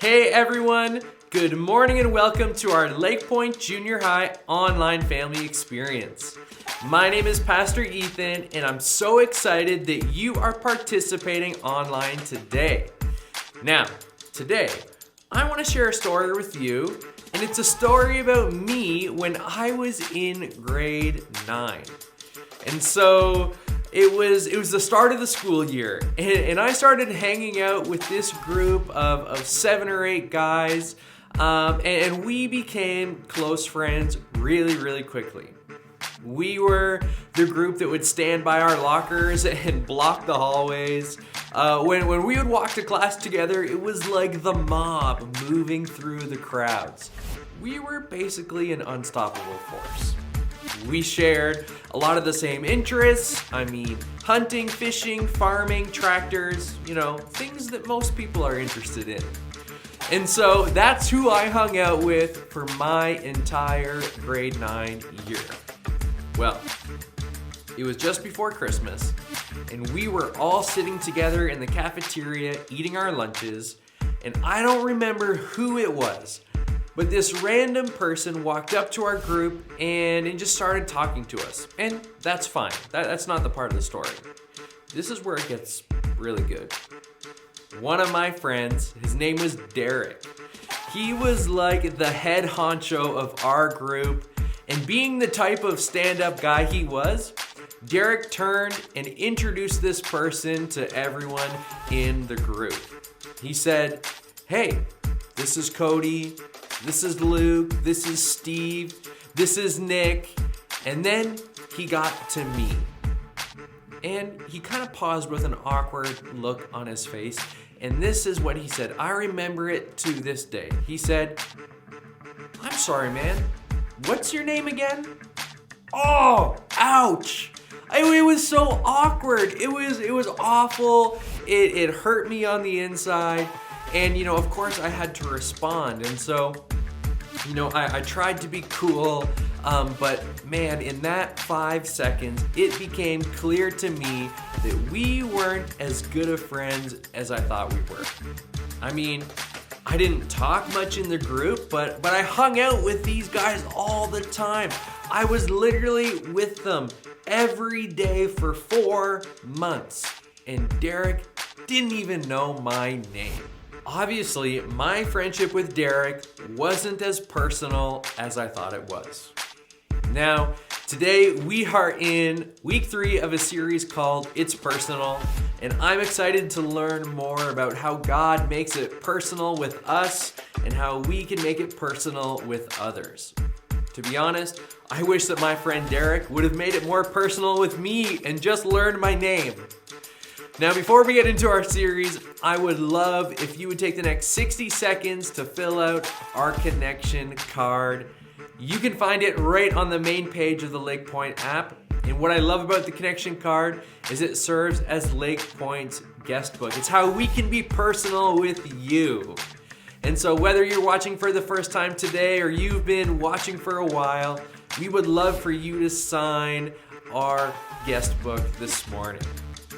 Hey everyone, good morning and welcome to our LakePoint Junior High online family experience. My name is Pastor Ethan and I'm so excited that you are participating online today. Now, today, I want to share a story with you, and it's a story about me when I was in grade 9. And so it was the start of the school year, and I started hanging out with this group of 7 or 8 guys, and we became close friends really quickly. We were the group that would stand by our lockers and block the hallways. When we would walk to class together, it was like the mob moving through the crowds. We were basically an unstoppable force. We shared a lot of the same interests. Hunting, fishing, farming, tractors, things that most people are interested in. And so that's who I hung out with for my entire grade 9 year. Well, it was just before Christmas, and we were all sitting together in the cafeteria eating our lunches, and I don't remember who it was, but this random person walked up to our group and just started talking to us. And that's fine. That's not the part of the story. This is where it gets really good. One of my friends, his name was Derek. He was like the head honcho of our group. And being the type of stand-up guy he was, Derek turned and introduced this person to everyone in the group. He said, "Hey, this is Cody. This is Luke, this is Steve, this is Nick," and then he got to me. And he kind of paused with an awkward look on his face, and this is what he said. I remember it to this day. He said, "I'm sorry, man. What's your name again?" Oh, ouch. It was so awkward. It was awful. It hurt me on the inside. And, of course I had to respond. And so, I tried to be cool, but man, in that 5 seconds, it became clear to me that we weren't as good of friends as I thought we were. I didn't talk much in the group, but I hung out with these guys all the time. I was literally with them every day for 4 months, and Derek didn't even know my name. Obviously, my friendship with Derek wasn't as personal as I thought it was. Now, today we are in week 3 of a series called It's Personal, and I'm excited to learn more about how God makes it personal with us and how we can make it personal with others. To be honest, I wish that my friend Derek would have made it more personal with me and just learned my name. Now, before we get into our series, I would love if you would take the next 60 seconds to fill out our connection card. You can find it right on the main page of the LakePoint app. And what I love about the connection card is it serves as LakePoint's guest book. It's how we can be personal with you. And so whether you're watching for the first time today or you've been watching for a while, we would love for you to sign our guest book this morning.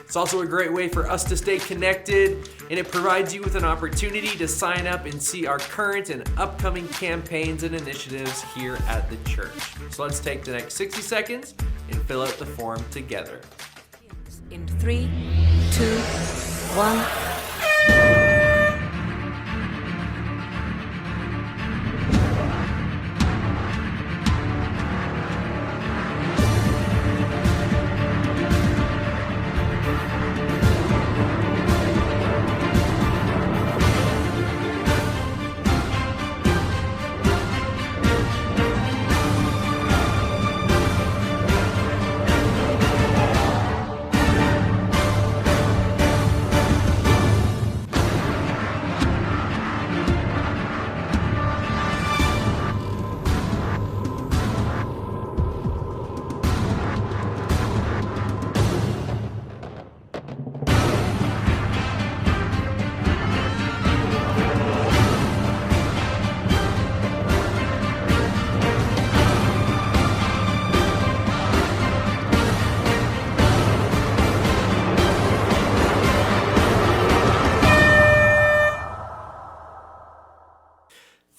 It's also a great way for us to stay connected, and it provides you with an opportunity to sign up and see our current and upcoming campaigns and initiatives here at the church. So let's take the next 60 seconds and fill out the form together. In 3, 2, 1.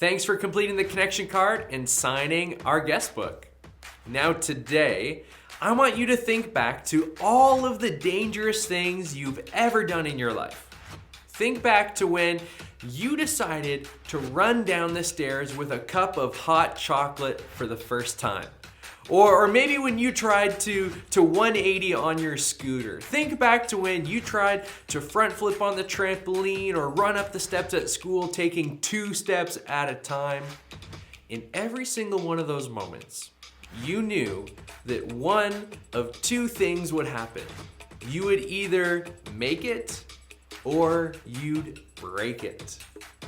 Thanks for completing the connection card and signing our guest book. Now today, I want you to think back to all of the dangerous things you've ever done in your life. Think back to when you decided to run down the stairs with a cup of hot chocolate for the first time. Or maybe when you tried to 180 on your scooter. Think back to when you tried to front flip on the trampoline or run up the steps at school taking 2 steps at a time. In every single one of those moments, you knew that one of 2 things would happen. You would either make it or you'd break it.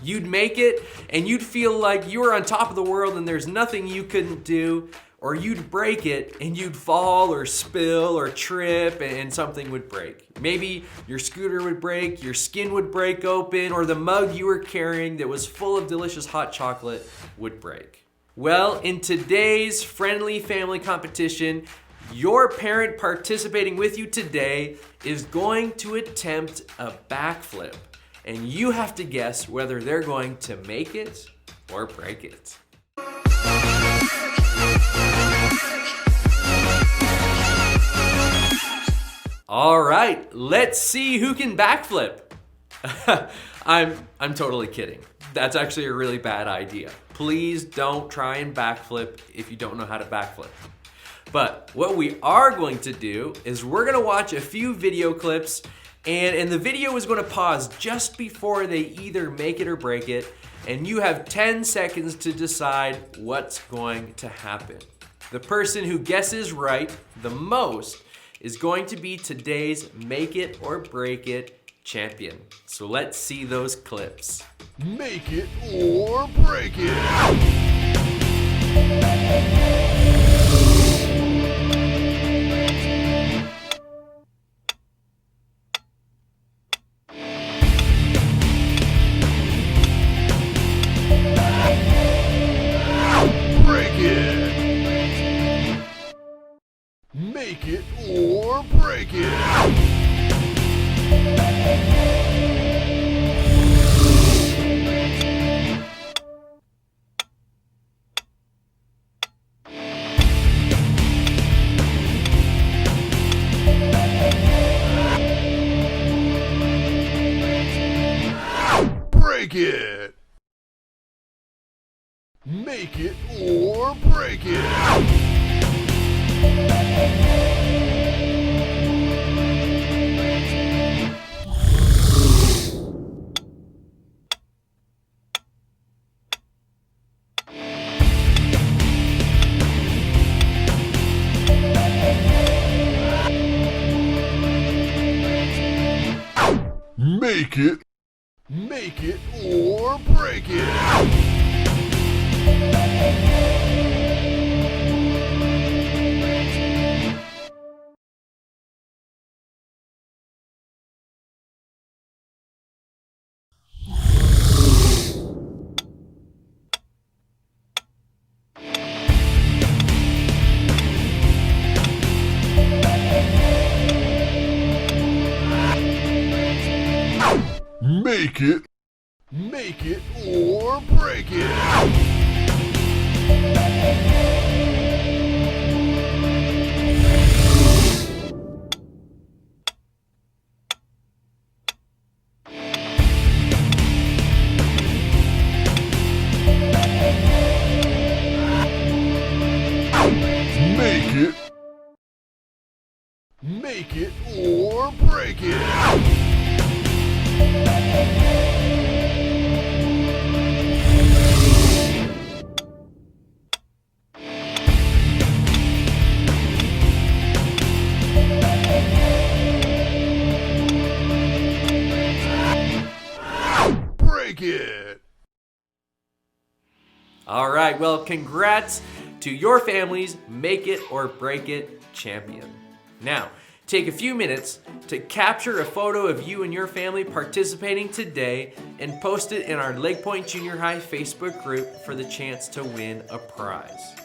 You'd make it and you'd feel like you were on top of the world and there's nothing you couldn't do. Or you'd break it and you'd fall or spill or trip and something would break. Maybe your scooter would break, your skin would break open, or the mug you were carrying that was full of delicious hot chocolate would break. Well, in today's friendly family competition, your parent participating with you today is going to attempt a backflip. And you have to guess whether they're going to make it or break it. All right, let's see who can backflip. I'm totally kidding. That's actually a really bad idea. Please don't try and backflip if you don't know how to backflip. But what we are going to do is we're gonna watch a few video clips and the video is gonna pause just before they either make it or break it, and you have 10 seconds to decide what's going to happen. The person who guesses right the most is going to be today's Make It or Break It champion. So let's see those clips. Make it or break it. Break it. Make it or break it. Break it. Make it or break it. Make it or break it. Make it or break it. Make it or break it. Break it. All right, well, congrats to your family's Make It or Break It champion. Now, take a few minutes to capture a photo of you and your family participating today and post it in our LakePoint Junior High Facebook group for the chance to win a prize.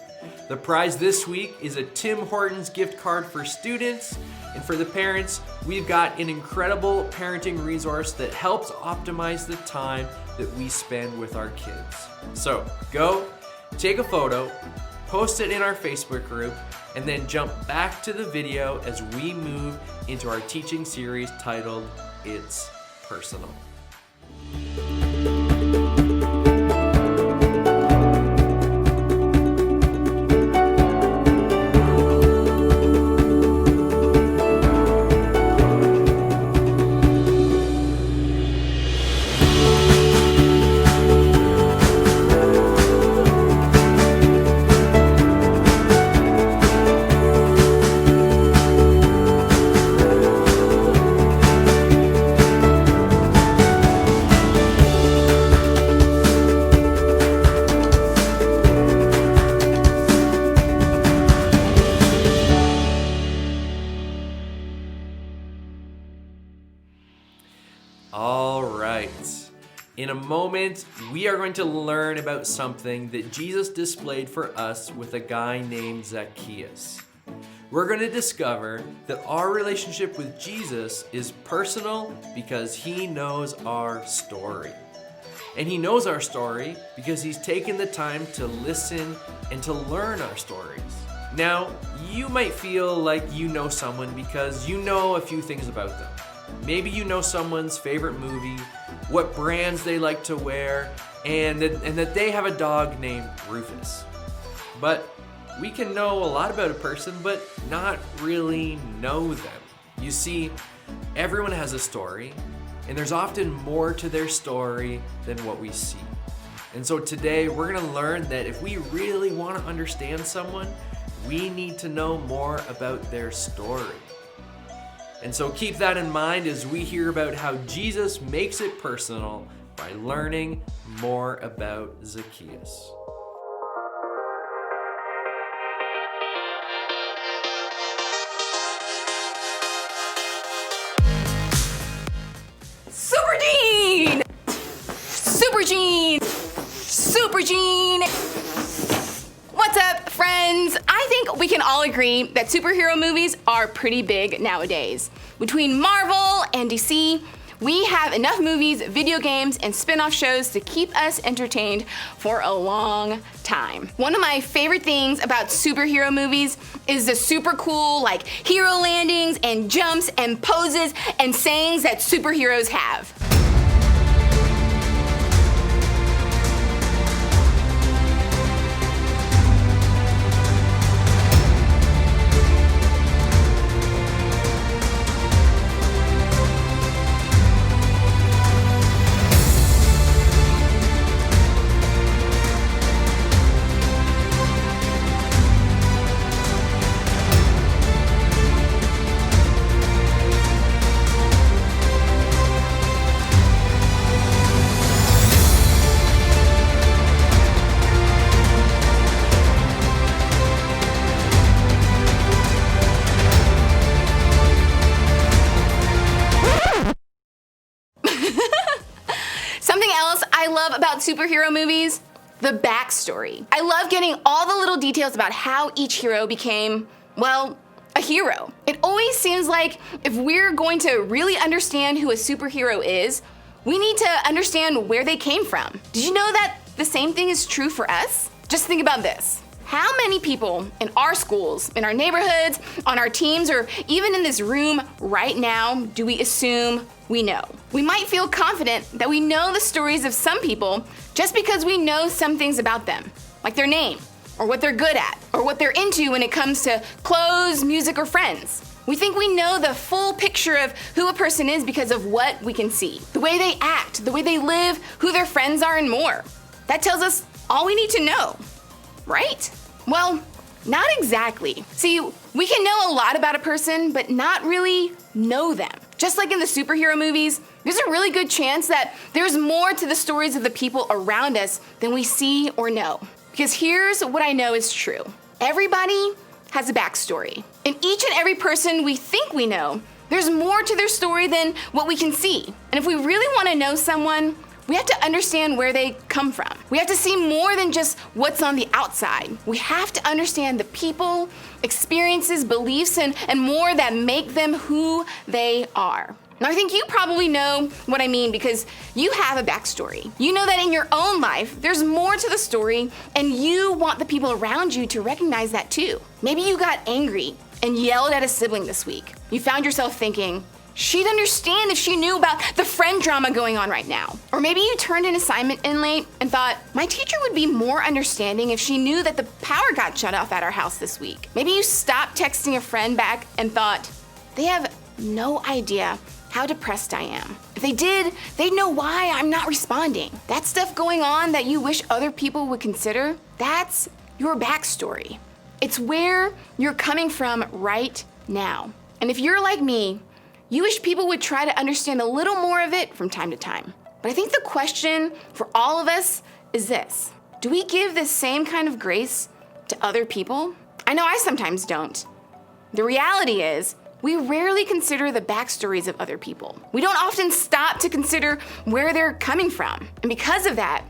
The prize this week is a Tim Hortons gift card for students. And for the parents, we've got an incredible parenting resource that helps optimize the time that we spend with our kids. So go, take a photo, post it in our Facebook group, and then jump back to the video as we move into our teaching series titled It's Personal. All right. In a moment, we are going to learn about something that Jesus displayed for us with a guy named Zacchaeus. We're going to discover that our relationship with Jesus is personal because he knows our story. And he knows our story because he's taken the time to listen and to learn our stories. Now, you might feel like you know someone because you know a few things about them. Maybe you know someone's favorite movie, what brands they like to wear, and that they have a dog named Rufus. But we can know a lot about a person, but not really know them. You see, everyone has a story, and there's often more to their story than what we see. And so today, we're gonna learn that if we really wanna understand someone, we need to know more about their story. And so keep that in mind as we hear about how Jesus makes it personal by learning more about Zacchaeus. Super Gene! Super Gene! Super Gene! What's up, friends? I think we can all agree that superhero movies are pretty big nowadays. Between Marvel and DC, we have enough movies, video games, and spin-off shows to keep us entertained for a long time. One of my favorite things about superhero movies is the super cool, like, hero landings and jumps and poses and sayings that superheroes have. Something else I love about superhero movies, the backstory. I love getting all the little details about how each hero became, well, a hero. It always seems like if we're going to really understand who a superhero is, we need to understand where they came from. Did you know that the same thing is true for us? Just think about this. How many people in our schools, in our neighborhoods, on our teams, or even in this room right now do we assume we know? We might feel confident that we know the stories of some people just because we know some things about them, like their name, or what they're good at, or what they're into when it comes to clothes, music, or friends. We think we know the full picture of who a person is because of what we can see, the way they act, the way they live, who their friends are, and more. That tells us all we need to know, right? Well, not exactly. See, we can know a lot about a person, but not really know them. Just like in the superhero movies, there's a really good chance that there's more to the stories of the people around us than we see or know. Because here's what I know is true. Everybody has a backstory. And each and every person we think we know, there's more to their story than what we can see. And if we really want to know someone, we have to understand where they come from. We have to see more than just what's on the outside. We have to understand the people, experiences, beliefs, and more that make them who they are. Now, I think you probably know what I mean because you have a backstory. You know that in your own life, there's more to the story, and you want the people around you to recognize that too. Maybe you got angry and yelled at a sibling this week. You found yourself thinking, she'd understand if she knew about the friend drama going on right now. Or maybe you turned an assignment in late and thought, my teacher would be more understanding if she knew that the power got shut off at our house this week. Maybe you stopped texting a friend back and thought, they have no idea how depressed I am. If they did, they'd know why I'm not responding. That stuff going on that you wish other people would consider, that's your backstory. It's where you're coming from right now. And if you're like me, you wish people would try to understand a little more of it from time to time. But I think the question for all of us is this: do we give this same kind of grace to other people? I know I sometimes don't. The reality is, we rarely consider the backstories of other people. We don't often stop to consider where they're coming from. And because of that,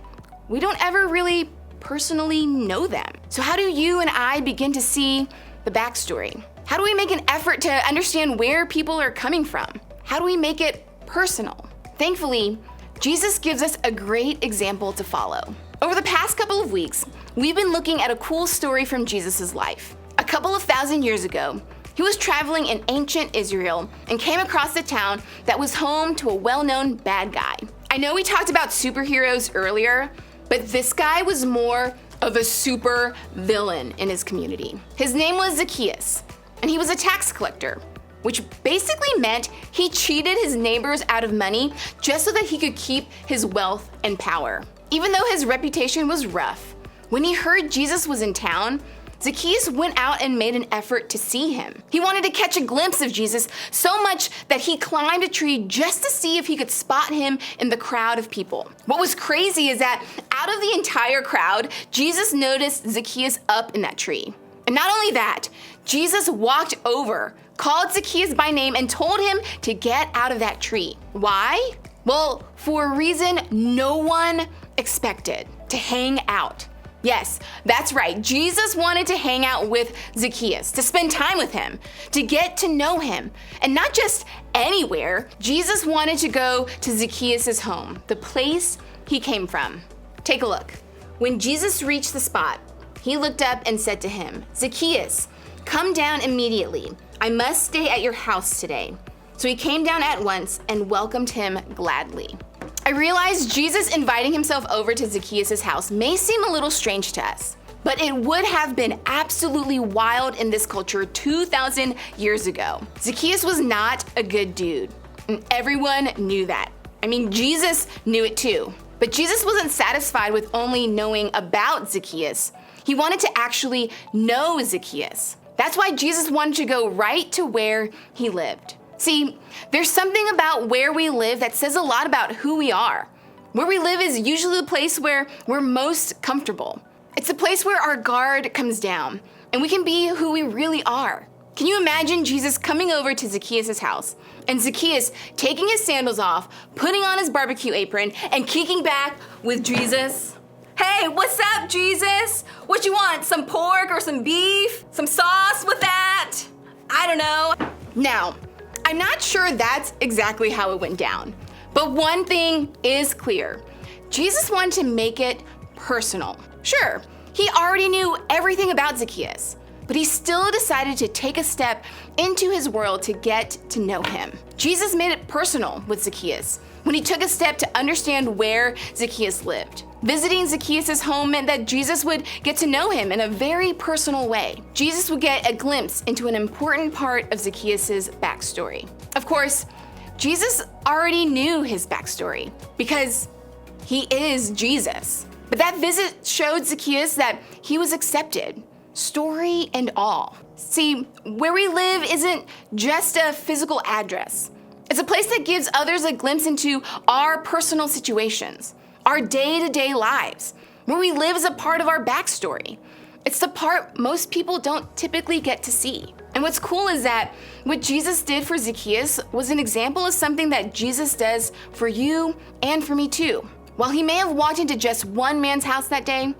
we don't ever really personally know them. So how do you and I begin to see the backstory? How do we make an effort to understand where people are coming from? How do we make it personal? Thankfully, Jesus gives us a great example to follow. Over the past couple of weeks, we've been looking at a cool story from Jesus' life. A couple of thousand years ago, he was traveling in ancient Israel and came across a town that was home to a well-known bad guy. I know we talked about superheroes earlier, but this guy was more of a super villain in his community. His name was Zacchaeus, and he was a tax collector, which basically meant he cheated his neighbors out of money just so that he could keep his wealth and power. Even though his reputation was rough, when he heard Jesus was in town, Zacchaeus went out and made an effort to see him. He wanted to catch a glimpse of Jesus so much that he climbed a tree just to see if he could spot him in the crowd of people. What was crazy is that out of the entire crowd, Jesus noticed Zacchaeus up in that tree. And not only that, Jesus walked over, called Zacchaeus by name, and told him to get out of that tree. Why? Well, for a reason no one expected: to hang out. Yes, that's right. Jesus wanted to hang out with Zacchaeus, to spend time with him, to get to know him. And not just anywhere. Jesus wanted to go to Zacchaeus' home, the place he came from. Take a look. When Jesus reached the spot, he looked up and said to him, "Zacchaeus, come down immediately. I must stay at your house today." So he came down at once and welcomed him gladly. I realize Jesus inviting himself over to Zacchaeus' house may seem a little strange to us, but it would have been absolutely wild in this culture 2,000 years ago. Zacchaeus was not a good dude, and everyone knew that. I mean, Jesus knew it too. But Jesus wasn't satisfied with only knowing about Zacchaeus. He wanted to actually know Zacchaeus. That's why Jesus wanted to go right to where he lived. See, there's something about where we live that says a lot about who we are. Where we live is usually the place where we're most comfortable. It's the place where our guard comes down and we can be who we really are. Can you imagine Jesus coming over to Zacchaeus' house and Zacchaeus taking his sandals off, putting on his barbecue apron, and kicking back with Jesus? "Hey, what's up, Jesus? What you want, some pork or some beef? Some sauce with that? I don't know." Now, I'm not sure that's exactly how it went down, but one thing is clear. Jesus wanted to make it personal. Sure, he already knew everything about Zacchaeus, but he still decided to take a step into his world to get to know him. Jesus made it personal with Zacchaeus when he took a step to understand where Zacchaeus lived. Visiting Zacchaeus' home meant that Jesus would get to know him in a very personal way. Jesus would get a glimpse into an important part of Zacchaeus' backstory. Of course, Jesus already knew his backstory because he is Jesus. But that visit showed Zacchaeus that he was accepted, story and all. See, where we live isn't just a physical address. It's a place that gives others a glimpse into our personal situations, our day-to-day lives. Where we live is a part of our backstory. It's the part most people don't typically get to see. And what's cool is that what Jesus did for Zacchaeus was an example of something that Jesus does for you and for me too. While he may have walked into just one man's house that day,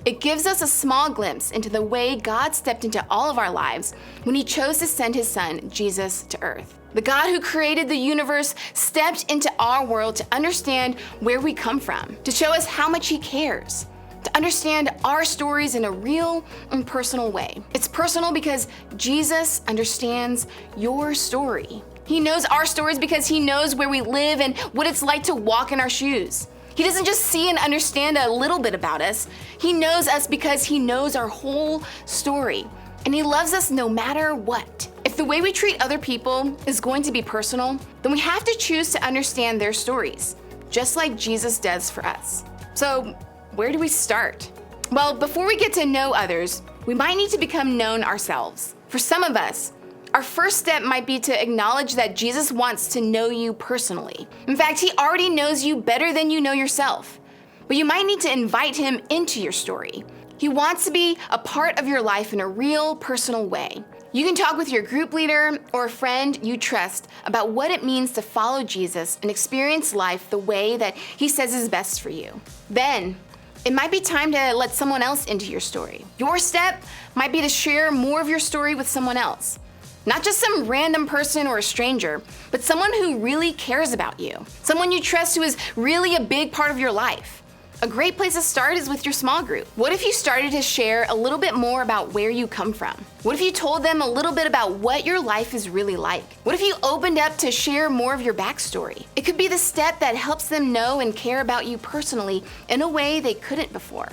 it gives us a small glimpse into the way God stepped into all of our lives when he chose to send his son, Jesus, to earth. The God who created the universe stepped into our world to understand where we come from, to show us how much he cares, to understand our stories in a real and personal way. It's personal because Jesus understands your story. He knows our stories because he knows where we live and what it's like to walk in our shoes. He doesn't just see and understand a little bit about us. He knows us because he knows our whole story. And he loves us no matter what. If the way we treat other people is going to be personal, then we have to choose to understand their stories, just like Jesus does for us. So, where do we start? Well, before we get to know others, we might need to become known ourselves. For some of us, our first step might be to acknowledge that Jesus wants to know you personally. In fact, he already knows you better than you know yourself. But you might need to invite him into your story. He wants to be a part of your life in a real, personal way. You can talk with your group leader or a friend you trust about what it means to follow Jesus and experience life the way that he says is best for you. Then, it might be time to let someone else into your story. Your step might be to share more of your story with someone else. Not just some random person or a stranger, but someone who really cares about you. Someone you trust who is really a big part of your life. A great place to start is with your small group. What if you started to share a little bit more about where you come from? What if you told them a little bit about what your life is really like? What if you opened up to share more of your backstory? It could be the step that helps them know and care about you personally in a way they couldn't before.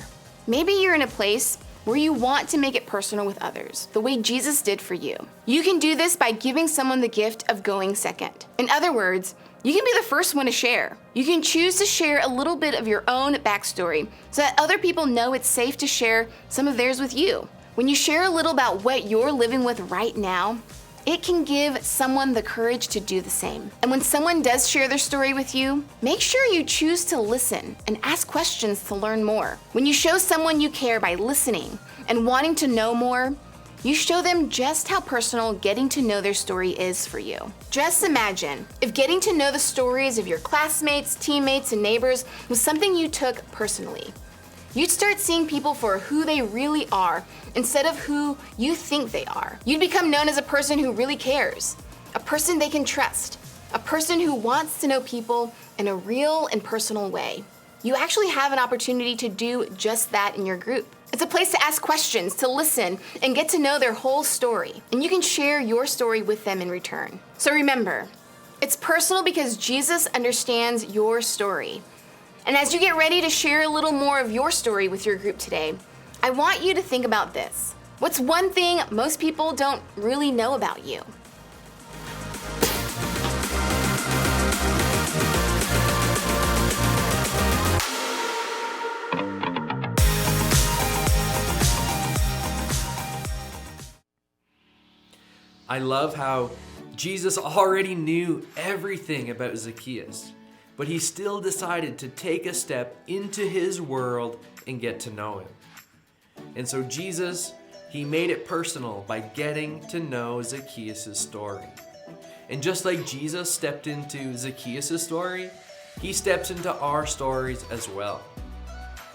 Maybe you're in a place where you want to make it personal with others, the way Jesus did for you. You can do this by giving someone the gift of going second. In other words, you can be the first one to share. You can choose to share a little bit of your own backstory so that other people know it's safe to share some of theirs with you. When you share a little about what you're living with right now, it can give someone the courage to do the same. And when someone does share their story with you, make sure you choose to listen and ask questions to learn more. When you show someone you care by listening and wanting to know more, you show them just how personal getting to know their story is for you. Just imagine if getting to know the stories of your classmates, teammates, and neighbors was something you took personally. You'd start seeing people for who they really are instead of who you think they are. You'd become known as a person who really cares, a person they can trust, a person who wants to know people in a real and personal way. You actually have an opportunity to do just that in your group. It's a place to ask questions, to listen, and get to know their whole story. And you can share your story with them in return. So remember, it's personal because Jesus understands your story. And as you get ready to share a little more of your story with your group today, I want you to think about this. What's one thing most people don't really know about you? I love how Jesus already knew everything about Zacchaeus, but he still decided to take a step into his world and get to know him. And so Jesus, he made it personal by getting to know Zacchaeus' story. And just like Jesus stepped into Zacchaeus' story, he steps into our stories as well.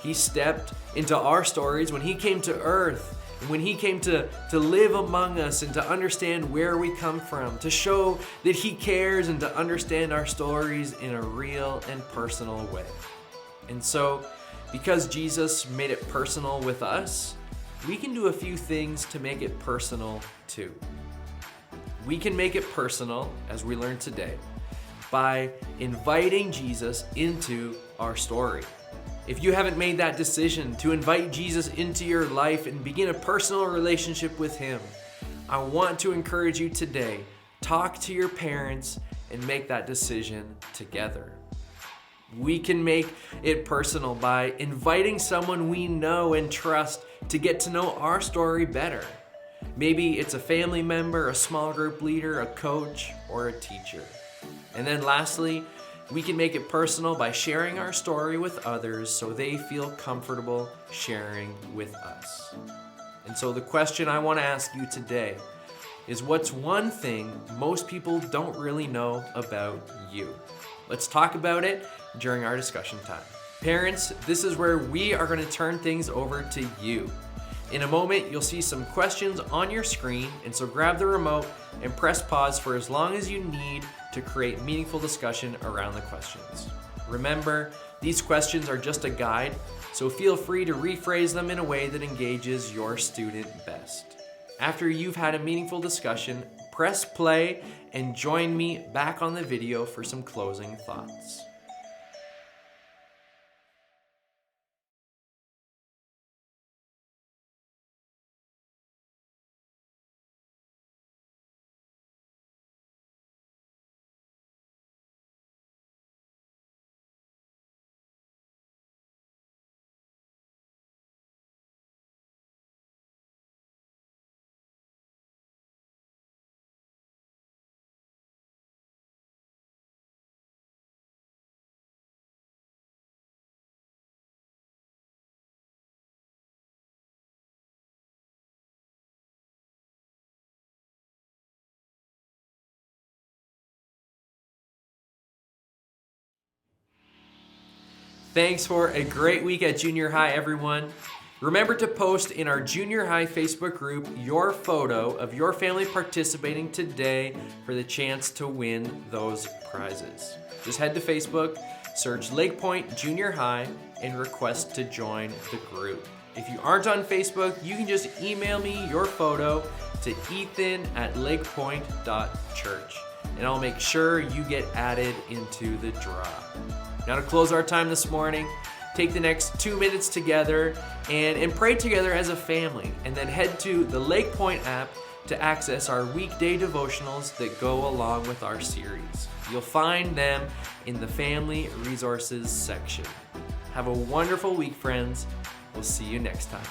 He stepped into our stories when he came to earth, and when he came to live among us and to understand where we come from, to show that he cares and to understand our stories in a real and personal way. And so, because Jesus made it personal with us, we can do a few things to make it personal too. We can make it personal, as we learned today, by inviting Jesus into our story. If you haven't made that decision to invite Jesus into your life and begin a personal relationship with him, I want to encourage you today, talk to your parents and make that decision together. We can make it personal by inviting someone we know and trust to get to know our story better. Maybe it's a family member, a small group leader, a coach, or a teacher. And then lastly, we can make it personal by sharing our story with others so they feel comfortable sharing with us. And so the question I want to ask you today is, what's one thing most people don't really know about you? Let's talk about it during our discussion time. Parents, this is where we are going to turn things over to you. In a moment, you'll see some questions on your screen, and so grab the remote and press pause for as long as you need to create meaningful discussion around the questions. Remember, these questions are just a guide, so feel free to rephrase them in a way that engages your student best. After you've had a meaningful discussion, press play and join me back on the video for some closing thoughts. Thanks for a great week at junior high, everyone. Remember to post in our junior high Facebook group your photo of your family participating today for the chance to win those prizes. Just head to Facebook, search LakePoint Junior High, and request to join the group. If you aren't on Facebook, you can just email me your photo to ethan@lakepoint.church, and I'll make sure you get added into the draw. Now, to close our time this morning, take the next 2 minutes together and pray together as a family, and then head to the LakePoint app to access our weekday devotionals that go along with our series. You'll find them in the Family Resources section. Have a wonderful week, friends. We'll see you next time.